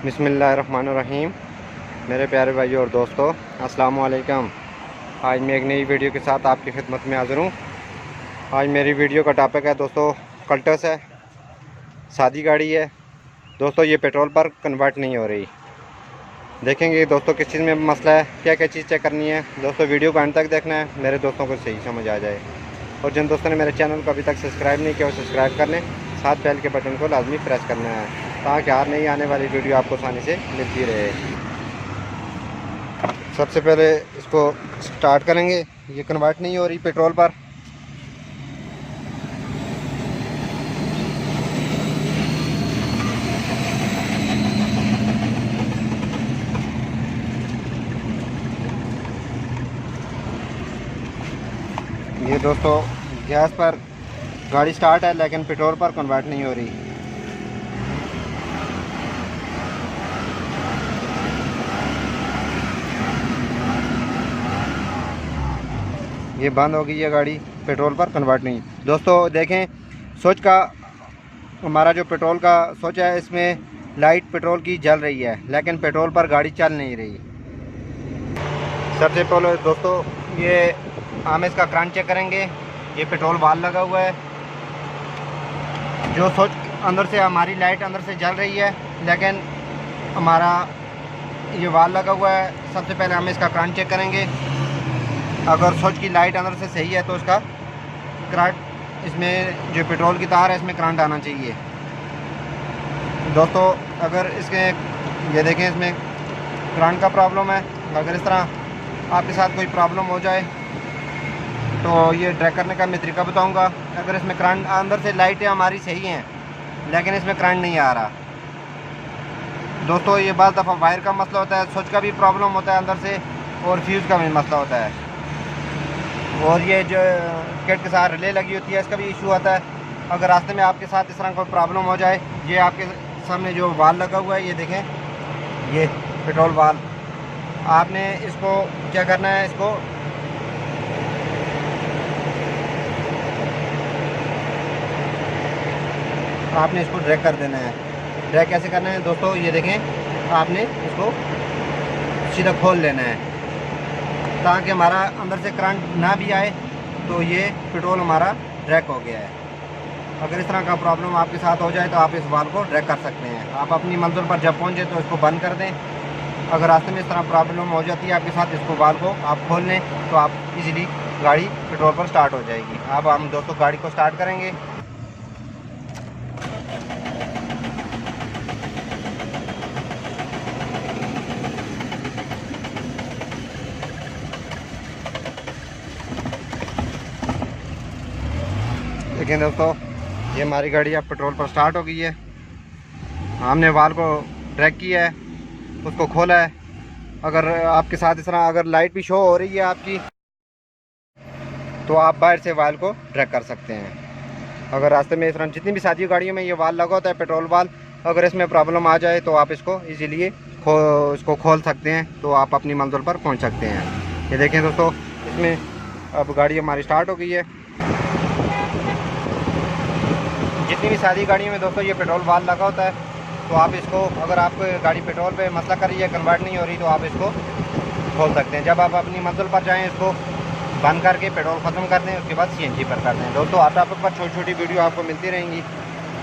बिस्मिल्लाहिर्रहमानिर्रहीम। मेरे प्यारे भाइयों और दोस्तों, अस्सलाम वालेकुम। आज मैं एक नई वीडियो के साथ आपकी खिदमत में हाज़िर हूँ। आज मेरी वीडियो का टॉपिक है दोस्तों कल्टस है, सादी गाड़ी है दोस्तों। ये पेट्रोल पर कन्वर्ट नहीं हो रही। देखेंगे दोस्तों किस चीज़ में मसला है, क्या क्या चीज़ चेक करनी है दोस्तों। वीडियो को अंत तक देखना है, मेरे दोस्तों को सही समझ आ जाए। और जिन दोस्तों ने मेरे चैनल को अभी तक सब्सक्राइब नहीं किया वो सब्सक्राइब कर लें, साथ बेल के बटन को लाजमी प्रेस करना है ताकि हर नई आने वाली वीडियो आपको आसानी से मिलती रहे। सबसे पहले इसको स्टार्ट करेंगे। ये कन्वर्ट नहीं हो रही पेट्रोल पर। ये दोस्तों गैस पर गाड़ी स्टार्ट है लेकिन पेट्रोल पर कन्वर्ट नहीं हो रही। ये बंद हो गई है गाड़ी, पेट्रोल पर कन्वर्ट नहीं। दोस्तों देखें स्विच का, हमारा जो पेट्रोल का स्विच है इसमें लाइट पेट्रोल की जल रही है लेकिन पेट्रोल पर गाड़ी चल नहीं रही। सबसे पहले दोस्तों ये हम इसका करंट चेक करेंगे। ये पेट्रोल वाल लगा हुआ है, जो स्विच अंदर से हमारी लाइट अंदर से जल रही है लेकिन हमारा ये वाल लगा हुआ है। सबसे पहले हम इसका करंट चेक करेंगे। अगर स्विच की लाइट अंदर से सही है तो इसका करंट, इसमें जो पेट्रोल की तार है इसमें करंट आना चाहिए दोस्तों। अगर इसके ये देखें इसमें करंट का प्रॉब्लम है। अगर इस तरह आपके साथ कोई प्रॉब्लम हो जाए तो ये ट्रैक करने का मैं तरीका बताऊंगा। अगर इसमें करंट अंदर से लाइटें हमारी सही हैं लेकिन इसमें करंट नहीं आ रहा दोस्तों, ये बाज़ दफ़ा वायर का मसला होता है, स्विच का भी प्रॉब्लम होता है अंदर से, और फ्यूज़ का भी मसला होता है। और ये जो किट के साथ रिले लगी होती है इसका भी इशू आता है। अगर रास्ते में आपके साथ इस तरह कोई प्रॉब्लम हो जाए, ये आपके सामने जो वाल लगा हुआ है ये देखें, ये पेट्रोल वाल, आपने इसको क्या करना है, इसको आपने इसको ड्रैग कर देना है। ड्रैग कैसे करना है दोस्तों, ये देखें, आपने इसको सीधा खोल लेना है ताकि हमारा अंदर से करंट ना भी आए। तो ये पेट्रोल हमारा ड्रैग हो गया है। अगर इस तरह का प्रॉब्लम आपके साथ हो जाए तो आप इस वाल को ड्रैग कर सकते हैं। आप अपनी मंजिल पर जब पहुंचे तो इसको बंद कर दें। अगर रास्ते में इस तरह प्रॉब्लम हो जाती है आपके साथ, इसको वाल को आप खोल लें तो आप इजीली गाड़ी पेट्रोल पर स्टार्ट हो जाएगी। अब हम दोस्तों गाड़ी को स्टार्ट करेंगे। देखिए दोस्तों, ये हमारी गाड़ी अब पेट्रोल पर स्टार्ट हो गई है। हमने वाल को ड्रैग किया है, उसको खोला है। अगर आपके साथ इस तरह अगर लाइट भी शो हो रही है आपकी तो आप बाहर से वाल को ड्रैग कर सकते हैं। अगर रास्ते में इस तरह जितनी भी सादी गाड़ियों में ये वाल लगा होता है पेट्रोल वाल, अगर इसमें प्रॉब्लम आ जाए तो आप इसको इजीली इसको खोल सकते हैं तो आप अपनी मंजिल पर पहुंच सकते हैं। ये देखें दोस्तों, इसमें अब गाड़ी हमारी स्टार्ट हो गई है। जितनी भी सादी गाड़ियों में दोस्तों ये पेट्रोल वाल लगा होता है तो आप इसको, अगर आपको गाड़ी पेट्रोल पे मसला कर रही है, कन्वर्ट नहीं हो रही, तो आप इसको खोल सकते हैं। जब आप अपनी मंजिल पर जाएं इसको बंद करके पेट्रोल ख़त्म कर दें, उसके बाद सीएनजी पर कर दें। दोस्तों हर टॉपिक पर छोटी छोटी वीडियो आपको मिलती रहेंगी।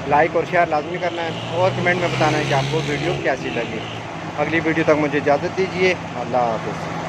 लाइक और शेयर लाजमी करना है और कमेंट में बताना है कि आपको वीडियो कैसी लगी। अगली वीडियो तक मुझे इजाज़त दीजिए। अल्लाह हाफ़िज़।